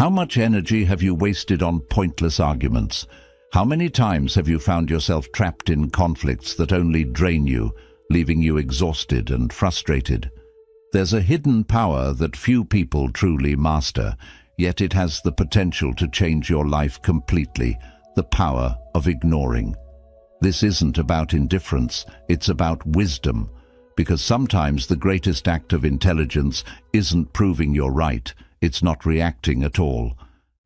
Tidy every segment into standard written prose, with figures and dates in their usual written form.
How much energy have you wasted on pointless arguments? How many times have you found yourself trapped in conflicts that only drain you, leaving you exhausted and frustrated? There's a hidden power that few people truly master, yet it has the potential to change your life completely, the power of ignoring. This isn't about indifference, it's about wisdom, because sometimes the greatest act of intelligence isn't proving you're right, it's not reacting at all.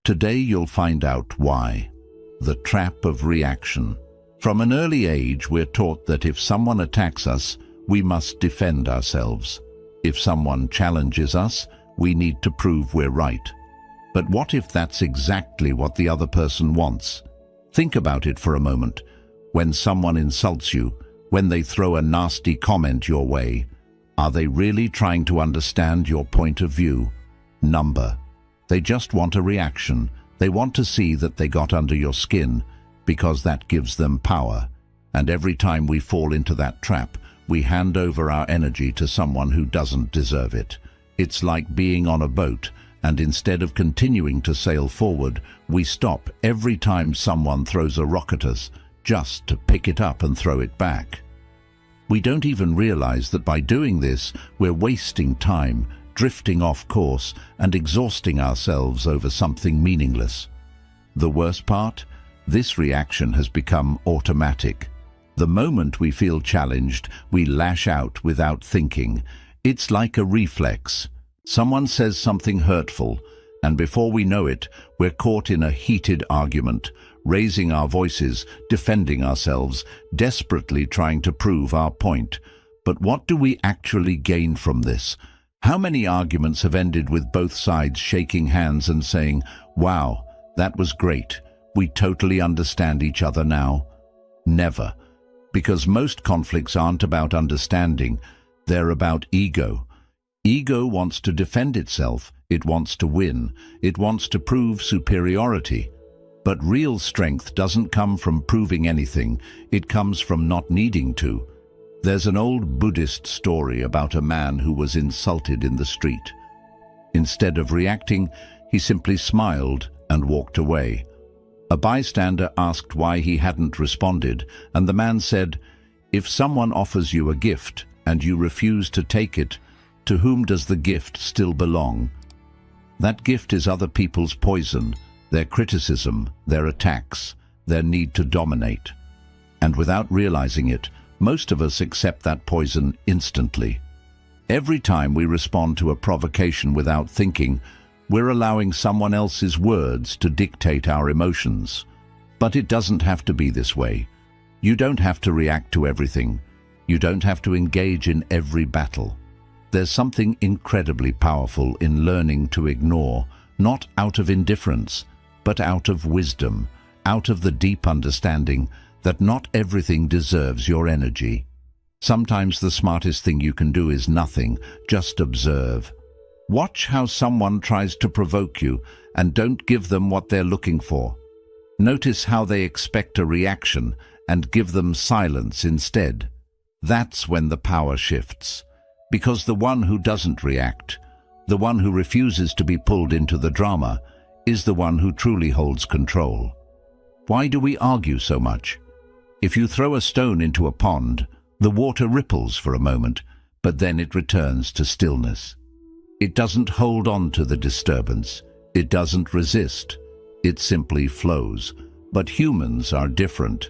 Today you'll find out why. The trap of reaction. From an early age, we're taught that if someone attacks us, we must defend ourselves. If someone challenges us, we need to prove we're right. But what if that's exactly what the other person wants? Think about it for a moment. When someone insults you, when they throw a nasty comment your way, are they really trying to understand your point of view? Number. They just want a reaction. They want to see that they got under your skin, because that gives them power. And every time we fall into that trap, we hand over our energy to someone who doesn't deserve it. It's like being on a boat, and instead of continuing to sail forward, we stop every time someone throws a rock at us, just to pick it up and throw it back. We don't even realize that by doing this, we're wasting time, drifting off course, and exhausting ourselves over something meaningless. The worst part? This reaction has become automatic. The moment we feel challenged, we lash out without thinking. It's like a reflex. Someone says something hurtful, and before we know it, we're caught in a heated argument, raising our voices, defending ourselves, desperately trying to prove our point. But what do we actually gain from this? How many arguments have ended with both sides shaking hands and saying, "Wow, that was great. We totally understand each other now"? Never. Because most conflicts aren't about understanding, they're about ego. Ego wants to defend itself, it wants to win, it wants to prove superiority. But real strength doesn't come from proving anything, it comes from not needing to. There's an old Buddhist story about a man who was insulted in the street. Instead of reacting, he simply smiled and walked away. A bystander asked why he hadn't responded, and the man said, "If someone offers you a gift and you refuse to take it, to whom does the gift still belong? That gift is other people's poison, their criticism, their attacks, their need to dominate." And without realizing it, most of us accept that poison instantly. Every time we respond to a provocation without thinking, we're allowing someone else's words to dictate our emotions. But it doesn't have to be this way. You don't have to react to everything. You don't have to engage in every battle. There's something incredibly powerful in learning to ignore, not out of indifference, but out of wisdom, out of the deep understanding that not everything deserves your energy. Sometimes the smartest thing you can do is nothing, just observe. Watch how someone tries to provoke you and don't give them what they're looking for. Notice how they expect a reaction and give them silence instead. That's when the power shifts. Because the one who doesn't react, the one who refuses to be pulled into the drama, is the one who truly holds control. Why do we argue so much? If you throw a stone into a pond, the water ripples for a moment, but then it returns to stillness. It doesn't hold on to the disturbance. It doesn't resist. It simply flows. But humans are different.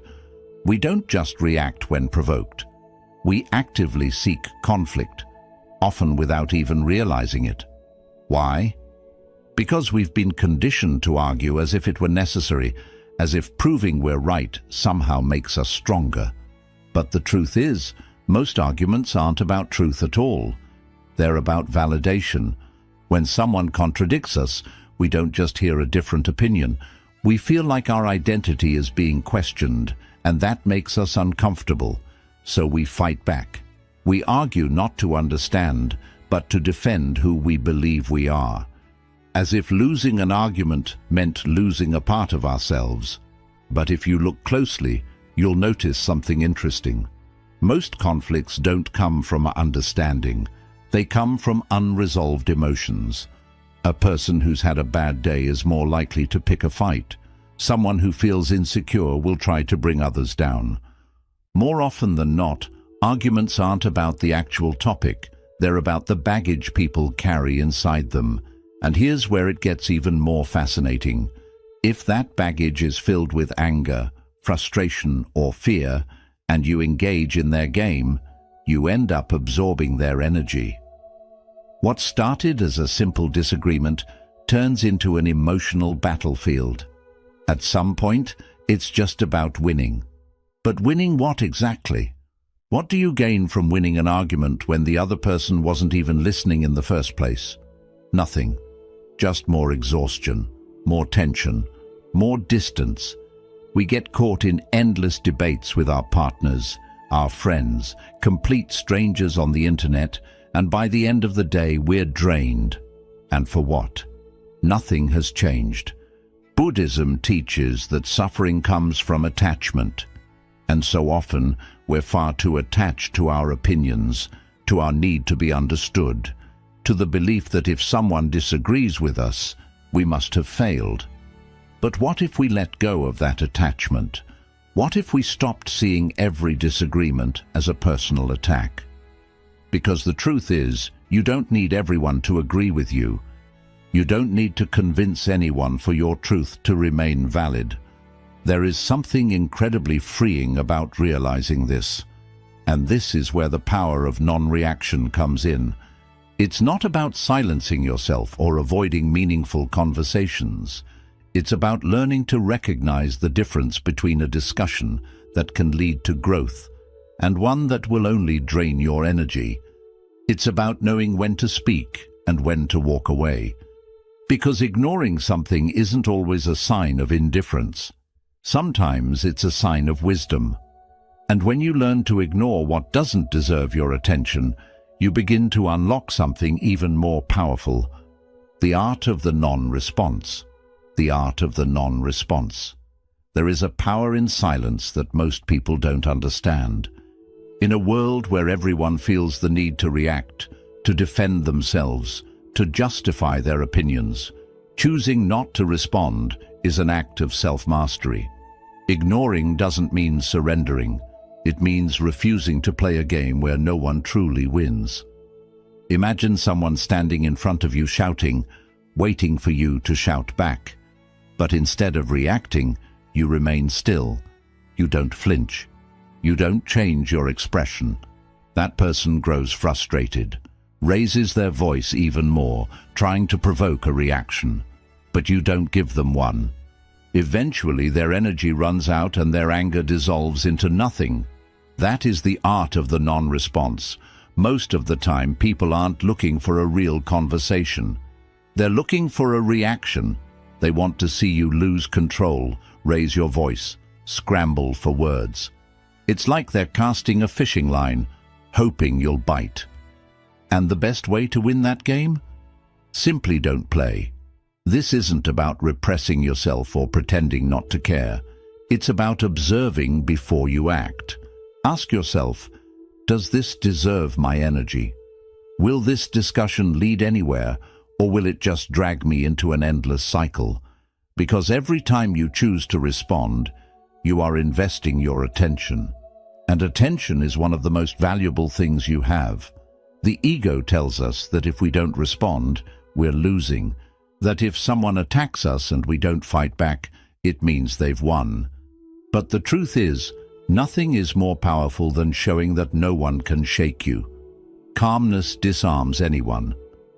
We don't just react when provoked. We actively seek conflict, often without even realizing it. Why? Because we've been conditioned to argue as if it were necessary, as if proving we're right somehow makes us stronger. But the truth is, most arguments aren't about truth at all. They're about validation. When someone contradicts us, we don't just hear a different opinion. We feel like our identity is being questioned, and that makes us uncomfortable. So we fight back. We argue not to understand, but to defend who we believe we are. As if losing an argument meant losing a part of ourselves. But if you look closely, you'll notice something interesting. Most conflicts don't come from understanding. They come from unresolved emotions. A person who's had a bad day is more likely to pick a fight. Someone who feels insecure will try to bring others down. More often than not, arguments aren't about the actual topic. They're about the baggage people carry inside them. And here's where it gets even more fascinating. If that baggage is filled with anger, frustration, or fear, and you engage in their game, you end up absorbing their energy. What started as a simple disagreement turns into an emotional battlefield. At some point, it's just about winning. But winning what exactly? What do you gain from winning an argument when the other person wasn't even listening in the first place? Nothing. Just more exhaustion, more tension, more distance. We get caught in endless debates with our partners, our friends, complete strangers on the internet, and by the end of the day we're drained. And for what? Nothing has changed. Buddhism teaches that suffering comes from attachment. And so often we're far too attached to our opinions, to our need to be understood, to the belief that if someone disagrees with us, we must have failed. But what if we let go of that attachment? What if we stopped seeing every disagreement as a personal attack? Because the truth is, you don't need everyone to agree with you. You don't need to convince anyone for your truth to remain valid. There is something incredibly freeing about realizing this. And this is where the power of non-reaction comes in. It's not about silencing yourself or avoiding meaningful conversations. It's about learning to recognize the difference between a discussion that can lead to growth and one that will only drain your energy. It's about knowing when to speak and when to walk away. Because ignoring something isn't always a sign of indifference. Sometimes it's a sign of wisdom. And when you learn to ignore what doesn't deserve your attention, you begin to unlock something even more powerful. The art of the non-response. The art of the non-response. There is a power in silence that most people don't understand. In a world where everyone feels the need to react, to defend themselves, to justify their opinions, choosing not to respond is an act of self-mastery. Ignoring doesn't mean surrendering. It means refusing to play a game where no one truly wins. Imagine someone standing in front of you shouting, waiting for you to shout back. But instead of reacting, you remain still. You don't flinch. You don't change your expression. That person grows frustrated, raises their voice even more, trying to provoke a reaction. But you don't give them one. Eventually their energy runs out and their anger dissolves into nothing. That is the art of the non-response. Most of the time people aren't looking for a real conversation. They're looking for a reaction. They want to see you lose control, raise your voice, scramble for words. It's like they're casting a fishing line, hoping you'll bite. And the best way to win that game? Simply don't play. This isn't about repressing yourself or pretending not to care. It's about observing before you act. Ask yourself, does this deserve my energy? Will this discussion lead anywhere, or will it just drag me into an endless cycle? Because every time you choose to respond, you are investing your attention. And attention is one of the most valuable things you have. The ego tells us that if we don't respond, we're losing. That if someone attacks us and we don't fight back, it means they've won. But the truth is, nothing is more powerful than showing that no one can shake you. Calmness disarms anyone.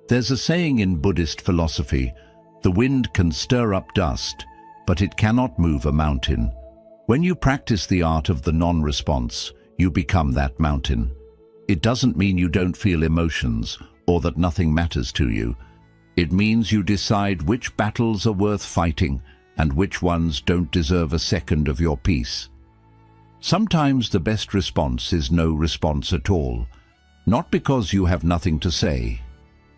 There's a saying in Buddhist philosophy, the wind can stir up dust, but it cannot move a mountain. When you practice the art of the non-response, you become that mountain. It doesn't mean you don't feel emotions or that nothing matters to you. It means you decide which battles are worth fighting and which ones don't deserve a second of your peace. Sometimes the best response is no response at all, not because you have nothing to say,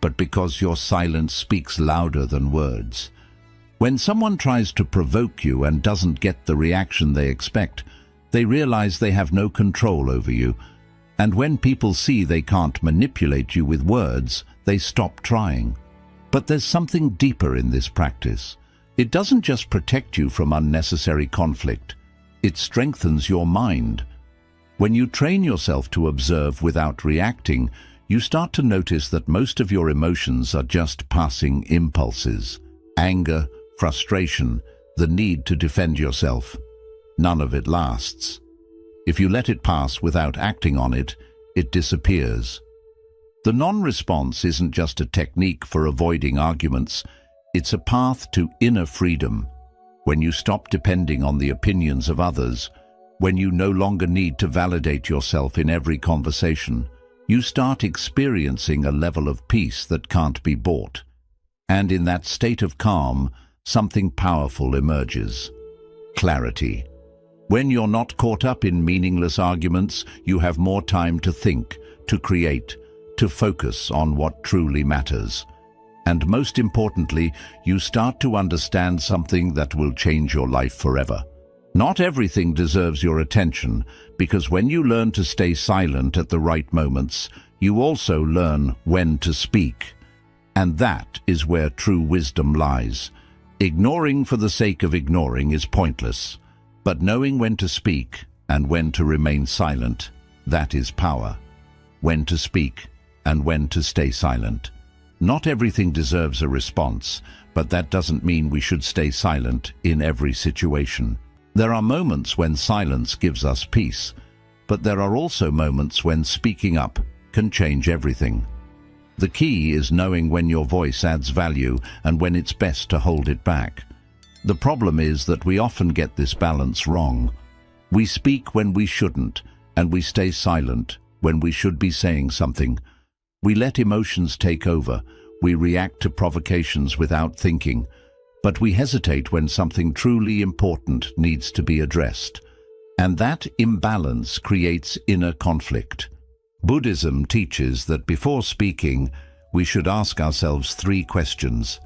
but because your silence speaks louder than words. When someone tries to provoke you and doesn't get the reaction they expect, they realize they have no control over you. And when people see they can't manipulate you with words, they stop trying. But there's something deeper in this practice. It doesn't just protect you from unnecessary conflict. It strengthens your mind. When you train yourself to observe without reacting, you start to notice that most of your emotions are just passing impulses. Anger, frustration, the need to defend yourself. None of it lasts. If you let it pass without acting on it, it disappears. The non-response isn't just a technique for avoiding arguments, it's a path to inner freedom. When you stop depending on the opinions of others, when you no longer need to validate yourself in every conversation, you start experiencing a level of peace that can't be bought. And in that state of calm, something powerful emerges. Clarity. When you're not caught up in meaningless arguments, you have more time to think, to create, to focus on what truly matters. And most importantly, you start to understand something that will change your life forever. Not everything deserves your attention, because when you learn to stay silent at the right moments, you also learn when to speak. And that is where true wisdom lies. Ignoring for the sake of ignoring is pointless, but knowing when to speak and when to remain silent, that is power. When to speak and when to stay silent. Not everything deserves a response, but that doesn't mean we should stay silent in every situation. There are moments when silence gives us peace, but there are also moments when speaking up can change everything. The key is knowing when your voice adds value and when it's best to hold it back. The problem is that we often get this balance wrong. We speak when we shouldn't, and we stay silent when we should be saying something. We let emotions take over. We react to provocations without thinking. But we hesitate when something truly important needs to be addressed. And that imbalance creates inner conflict. Buddhism teaches that before speaking, we should ask ourselves 3 questions.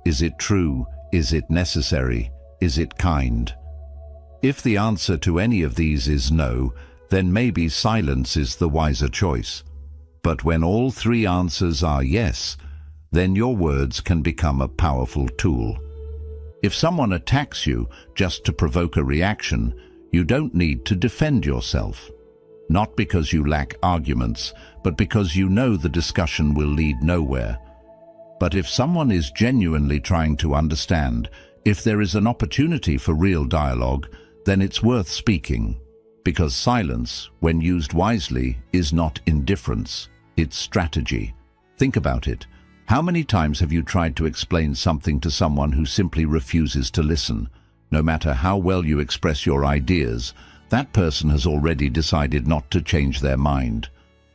Is it true? Is it necessary? Is it kind? If the answer to any of these is no, then maybe silence is the wiser choice. But when all 3 answers are yes, then your words can become a powerful tool. If someone attacks you just to provoke a reaction, you don't need to defend yourself. Not because you lack arguments, but because you know the discussion will lead nowhere. But if someone is genuinely trying to understand, if there is an opportunity for real dialogue, then it's worth speaking. Because silence, when used wisely, is not indifference, it's strategy. Think about it. How many times have you tried to explain something to someone who simply refuses to listen? No matter how well you express your ideas, that person has already decided not to change their mind.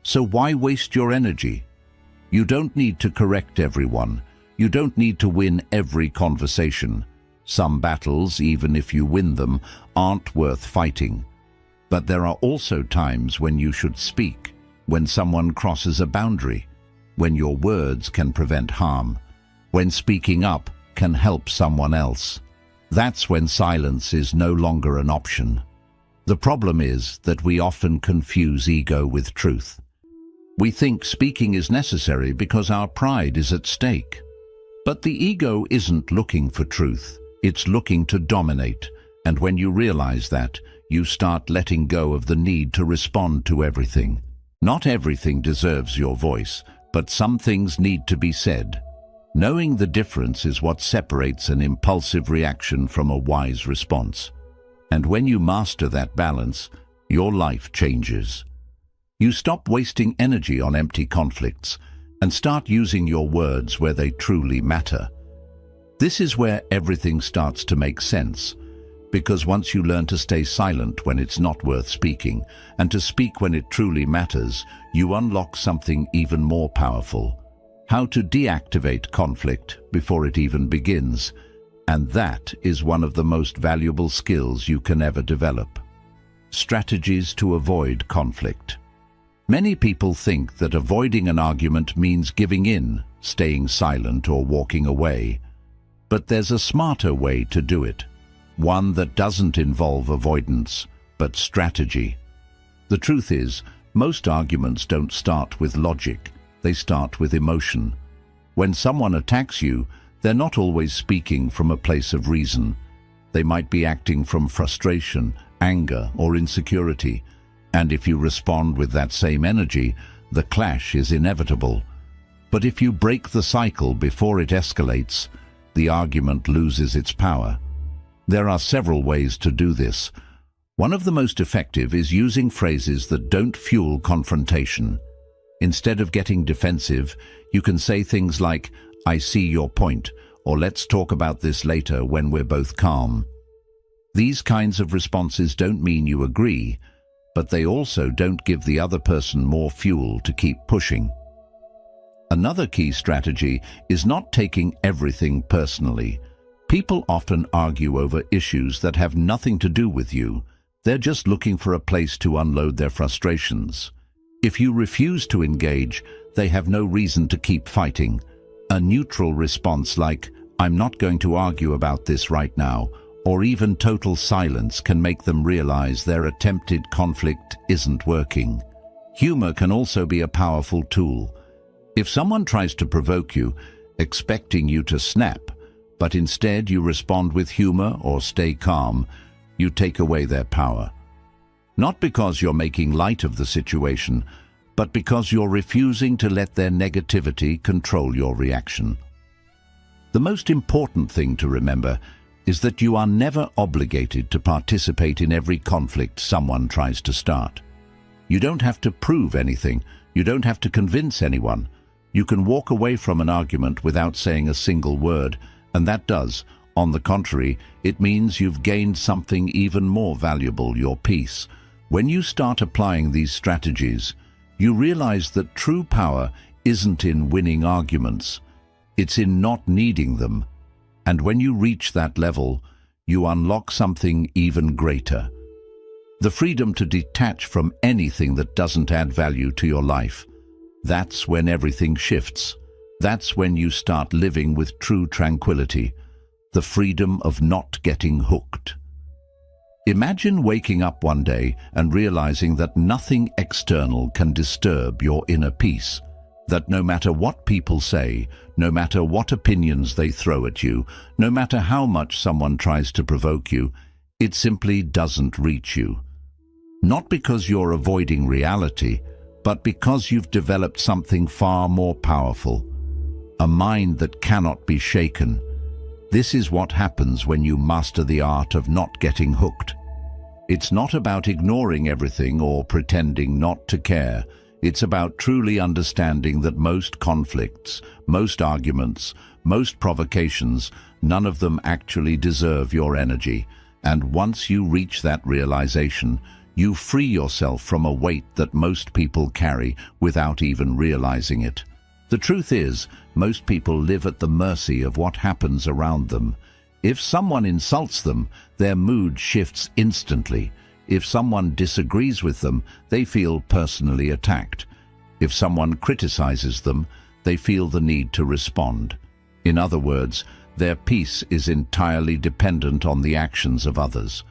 So why waste your energy? You don't need to correct everyone. You don't need to win every conversation. Some battles, even if you win them, aren't worth fighting. But there are also times when you should speak, when someone crosses a boundary, when your words can prevent harm, when speaking up can help someone else. That's when silence is no longer an option. The problem is that we often confuse ego with truth. We think speaking is necessary because our pride is at stake. But the ego isn't looking for truth, it's looking to dominate. And when you realize that, you start letting go of the need to respond to everything. Not everything deserves your voice, but some things need to be said. Knowing the difference is what separates an impulsive reaction from a wise response. And when you master that balance, your life changes. You stop wasting energy on empty conflicts and start using your words where they truly matter. This is where everything starts to make sense, because once you learn to stay silent when it's not worth speaking and to speak when it truly matters, you unlock something even more powerful: how to deactivate conflict before it even begins. And that is one of the most valuable skills you can ever develop. Strategies to avoid conflict. Many people think that avoiding an argument means giving in, staying silent, or walking away. But there's a smarter way to do it. One that doesn't involve avoidance, but strategy. The truth is, most arguments don't start with logic, they start with emotion. When someone attacks you, they're not always speaking from a place of reason. They might be acting from frustration, anger, or insecurity. And if you respond with that same energy, the clash is inevitable. But if you break the cycle before it escalates, the argument loses its power. There are several ways to do this. One of the most effective is using phrases that don't fuel confrontation. Instead of getting defensive, you can say things like, "I see your point," or "Let's talk about this later when we're both calm." These kinds of responses don't mean you agree, but they also don't give the other person more fuel to keep pushing. Another key strategy is not taking everything personally. People often argue over issues that have nothing to do with you. They're just looking for a place to unload their frustrations. If you refuse to engage, they have no reason to keep fighting. A neutral response like, "I'm not going to argue about this right now," or even total silence can make them realize their attempted conflict isn't working. Humor can also be a powerful tool. If someone tries to provoke you, expecting you to snap, but instead you respond with humor or stay calm, you take away their power. Not because you're making light of the situation, but because you're refusing to let their negativity control your reaction. The most important thing to remember is that you are never obligated to participate in every conflict someone tries to start. You don't have to prove anything. You don't have to convince anyone. You can walk away from an argument without saying a single word, and that does, on the contrary, it means you've gained something even more valuable, your peace. When you start applying these strategies, you realize that true power isn't in winning arguments. It's in not needing them. And when you reach that level, you unlock something even greater. The freedom to detach from anything that doesn't add value to your life. That's when everything shifts. That's when you start living with true tranquility. The freedom of not getting hooked. Imagine waking up one day and realizing that nothing external can disturb your inner peace. That no matter what people say, no matter what opinions they throw at you, no matter how much someone tries to provoke you, it simply doesn't reach you. Not because you're avoiding reality, but because you've developed something far more powerful. A mind that cannot be shaken. This is what happens when you master the art of not getting hooked. It's not about ignoring everything or pretending not to care. It's about truly understanding that most conflicts, most arguments, most provocations, none of them actually deserve your energy. And once you reach that realization, you free yourself from a weight that most people carry without even realizing it. The truth is, most people live at the mercy of what happens around them. If someone insults them, their mood shifts instantly. If someone disagrees with them, they feel personally attacked. If someone criticizes them, they feel the need to respond. In other words, their peace is entirely dependent on the actions of others.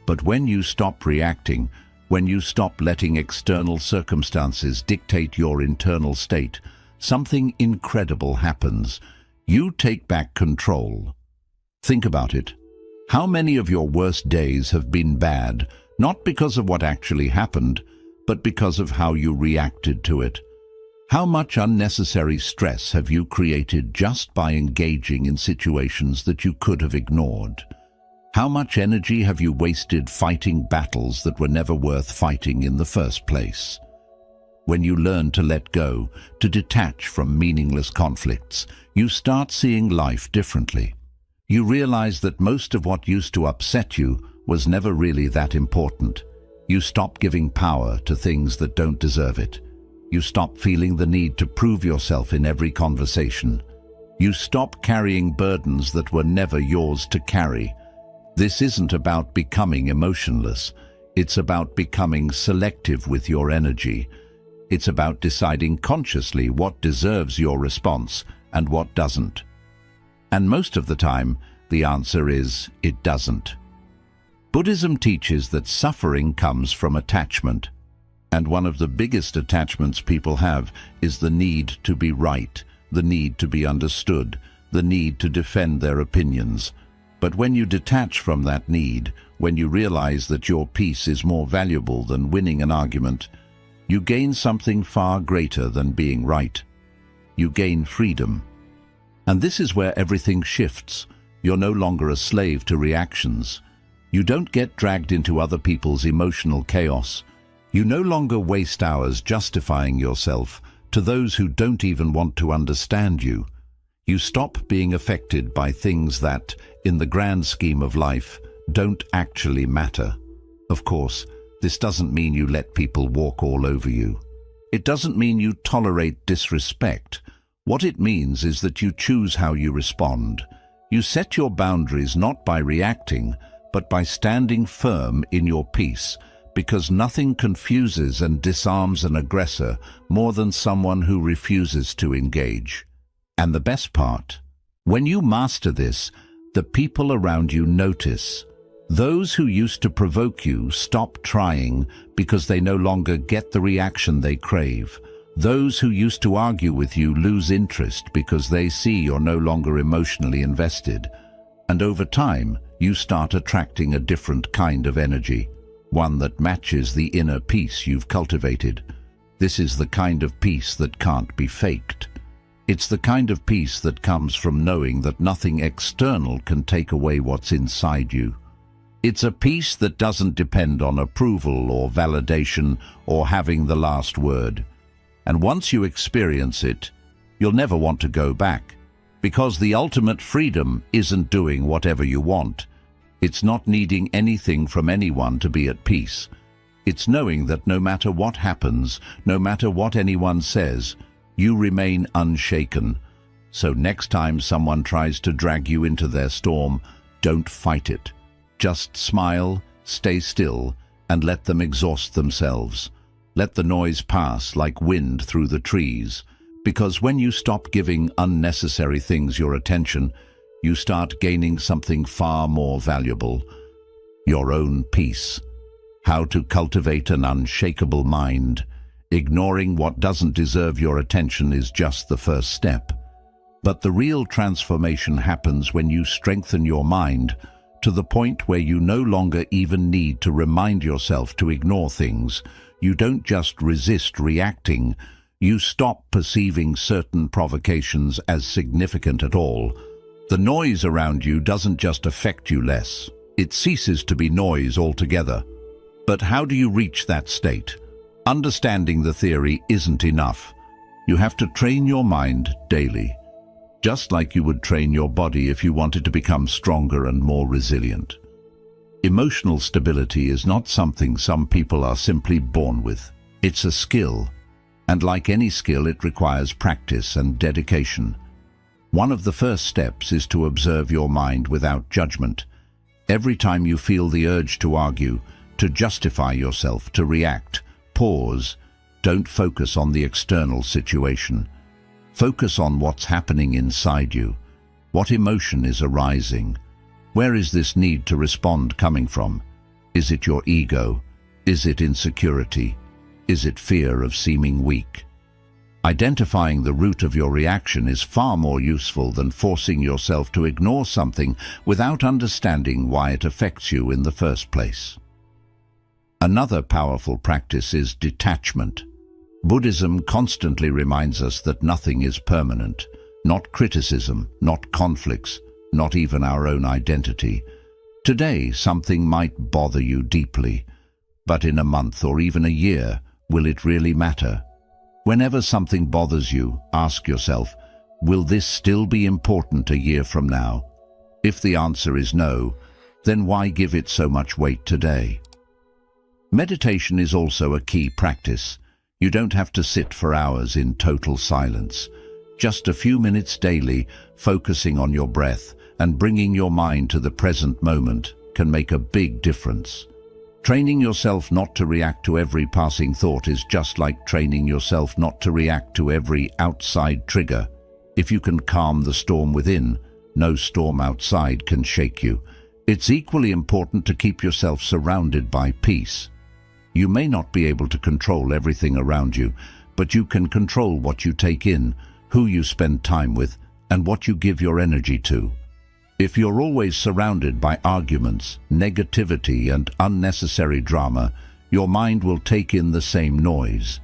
But when you stop reacting, when you stop letting external circumstances dictate your internal state, something incredible happens. You take back control. Think about it. How many of your worst days have been bad, not because of what actually happened, but because of how you reacted to it? How much unnecessary stress have you created just by engaging in situations that you could have ignored? How much energy have you wasted fighting battles that were never worth fighting in the first place? When you learn to let go, to detach from meaningless conflicts, you start seeing life differently. You realize that most of what used to upset you was never really that important. You stop giving power to things that don't deserve it. You stop feeling the need to prove yourself in every conversation. You stop carrying burdens that were never yours to carry. This isn't about becoming emotionless. It's about becoming selective with your energy. It's about deciding consciously what deserves your response and what doesn't. And most of the time, the answer is, it doesn't. Buddhism teaches that suffering comes from attachment. And one of the biggest attachments people have is the need to be right, the need to be understood, the need to defend their opinions. But when you detach from that need, when you realize that your peace is more valuable than winning an argument, you gain something far greater than being right. You gain freedom. And this is where everything shifts. You're no longer a slave to reactions. You don't get dragged into other people's emotional chaos. You no longer waste hours justifying yourself to those who don't even want to understand you. You stop being affected by things that, in the grand scheme of life, don't actually matter. Of course, this doesn't mean you let people walk all over you. It doesn't mean you tolerate disrespect. What it means is that you choose how you respond. You set your boundaries not by reacting, but by standing firm in your peace, because nothing confuses and disarms an aggressor more than someone who refuses to engage. And the best part, when you master this, the people around you notice. Those who used to provoke you stop trying because they no longer get the reaction they crave. Those who used to argue with you lose interest because they see you're no longer emotionally invested. And over time, you start attracting a different kind of energy, one that matches the inner peace you've cultivated. This is the kind of peace that can't be faked. It's the kind of peace that comes from knowing that nothing external can take away what's inside you. It's a peace that doesn't depend on approval or validation or having the last word. And once you experience it, you'll never want to go back, because the ultimate freedom isn't doing whatever you want. It's not needing anything from anyone to be at peace. It's knowing that no matter what happens, no matter what anyone says, you remain unshaken. So next time someone tries to drag you into their storm, don't fight it. Just smile, stay still, and let them exhaust themselves. Let the noise pass like wind through the trees, because when you stop giving unnecessary things your attention, you start gaining something far more valuable: your own peace. How to cultivate an unshakable mind. Ignoring what doesn't deserve your attention is just the first step. But the real transformation happens when you strengthen your mind to the point where you no longer even need to remind yourself to ignore things. You don't just resist reacting. You stop perceiving certain provocations as significant at all. The noise around you doesn't just affect you less. It ceases to be noise altogether. But how do you reach that state? Understanding the theory isn't enough. You have to train your mind daily, just like you would train your body if you wanted to become stronger and more resilient. Emotional stability is not something some people are simply born with. It's a skill, and like any skill, it requires practice and dedication. One of the first steps is to observe your mind without judgment. Every time you feel the urge to argue, to justify yourself, to react, pause. Don't focus on the external situation. Focus on what's happening inside you. What emotion is arising? Where is this need to respond coming from? Is it your ego? Is it insecurity? Is it fear of seeming weak? Identifying the root of your reaction is far more useful than forcing yourself to ignore something without understanding why it affects you in the first place. Another powerful practice is detachment. Buddhism constantly reminds us that nothing is permanent, not criticism, not conflicts, not even our own identity. Today, something might bother you deeply, but in a month or even a year, will it really matter? Whenever something bothers you, ask yourself, will this still be important a year from now? If the answer is no, then why give it so much weight today? Meditation is also a key practice. You don't have to sit for hours in total silence. Just a few minutes daily, focusing on your breath and bringing your mind to the present moment can make a big difference. Training yourself not to react to every passing thought is just like training yourself not to react to every outside trigger. If you can calm the storm within, no storm outside can shake you. It's equally important to keep yourself surrounded by peace. You may not be able to control everything around you, but you can control what you take in, who you spend time with, and what you give your energy to. If you're always surrounded by arguments, negativity, and unnecessary drama, your mind will take in the same noise.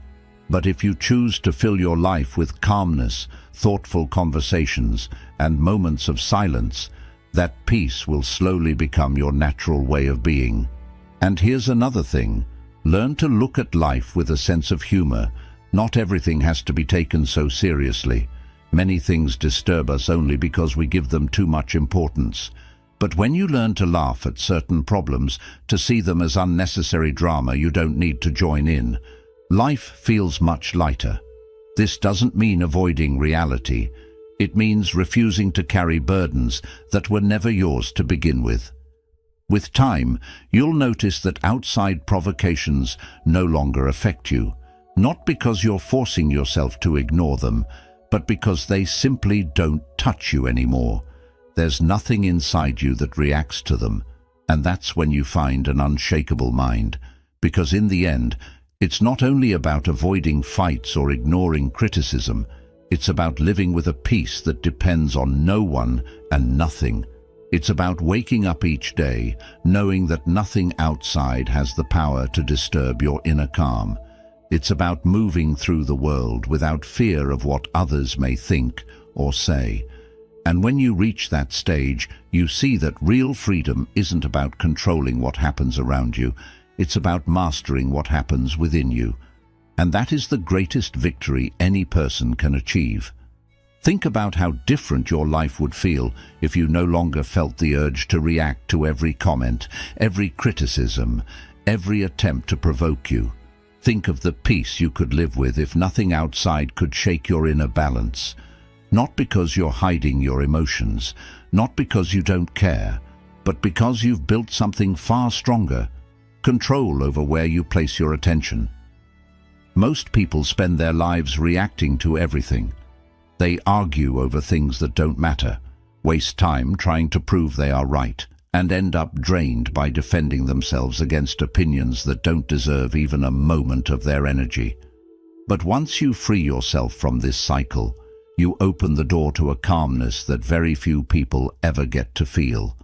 But if you choose to fill your life with calmness, thoughtful conversations, and moments of silence, that peace will slowly become your natural way of being. And here's another thing. Learn to look at life with a sense of humor. Not everything has to be taken so seriously. Many things disturb us only because we give them too much importance. But when you learn to laugh at certain problems, to see them as unnecessary drama you don't need to join in, life feels much lighter. This doesn't mean avoiding reality. It means refusing to carry burdens that were never yours to begin with. With time, you'll notice that outside provocations no longer affect you, not because you're forcing yourself to ignore them, but because they simply don't touch you anymore. There's nothing inside you that reacts to them, and that's when you find an unshakable mind, because in the end, it's not only about avoiding fights or ignoring criticism, it's about living with a peace that depends on no one and nothing. It's about waking up each day, knowing that nothing outside has the power to disturb your inner calm. It's about moving through the world without fear of what others may think or say. And when you reach that stage, you see that real freedom isn't about controlling what happens around you. It's about mastering what happens within you. And that is the greatest victory any person can achieve. Think about how different your life would feel if you no longer felt the urge to react to every comment, every criticism, every attempt to provoke you. Think of the peace you could live with if nothing outside could shake your inner balance. Not because you're hiding your emotions, not because you don't care, but because you've built something far stronger: control over where you place your attention. Most people spend their lives reacting to everything. They argue over things that don't matter, waste time trying to prove they are right, and end up drained by defending themselves against opinions that don't deserve even a moment of their energy. But once you free yourself from this cycle, you open the door to a calmness that very few people ever get to feel.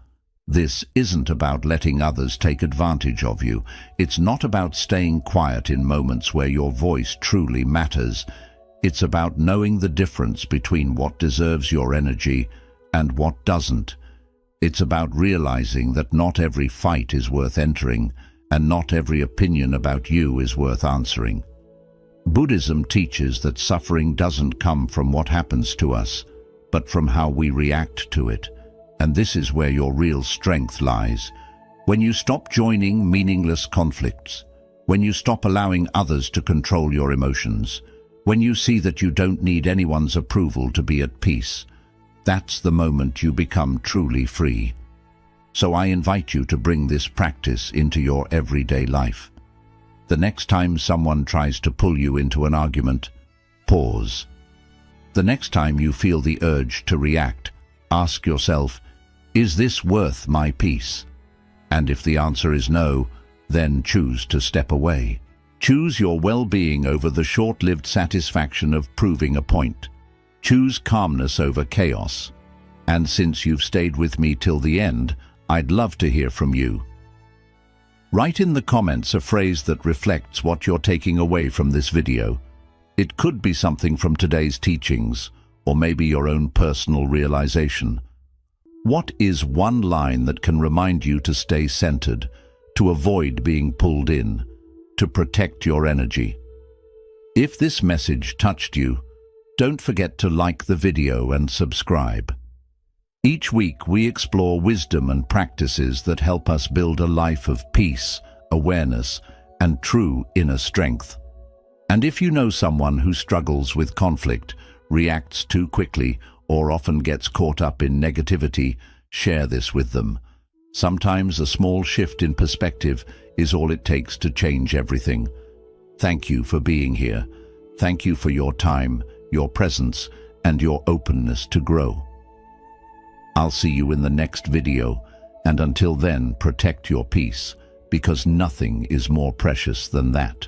This isn't about letting others take advantage of you. It's not about staying quiet in moments where your voice truly matters. It's about knowing the difference between what deserves your energy and what doesn't. It's about realizing that not every fight is worth entering, and not every opinion about you is worth answering. Buddhism teaches that suffering doesn't come from what happens to us, but from how we react to it. And this is where your real strength lies. When you stop joining meaningless conflicts, when you stop allowing others to control your emotions, when you see that you don't need anyone's approval to be at peace, that's the moment you become truly free. So I invite you to bring this practice into your everyday life. The next time someone tries to pull you into an argument, pause. The next time you feel the urge to react, ask yourself, is this worth my peace? And if the answer is no, then choose to step away. Choose your well-being over the short-lived satisfaction of proving a point. Choose calmness over chaos. And since you've stayed with me till the end, I'd love to hear from you. Write in the comments a phrase that reflects what you're taking away from this video. It could be something from today's teachings, or maybe your own personal realization. What is one line that can remind you to stay centered, to avoid being pulled in, to protect your energy? If this message touched you, don't forget to like the video and subscribe. Each week we explore wisdom and practices that help us build a life of peace, awareness, and true inner strength. And if you know someone who struggles with conflict, reacts too quickly, or often gets caught up in negativity, share this with them. Sometimes a small shift in perspective is all it takes to change everything. Thank you for being here. Thank you for your time, your presence, and your openness to grow. I'll see you in the next video, and until then, protect your peace, because nothing is more precious than that.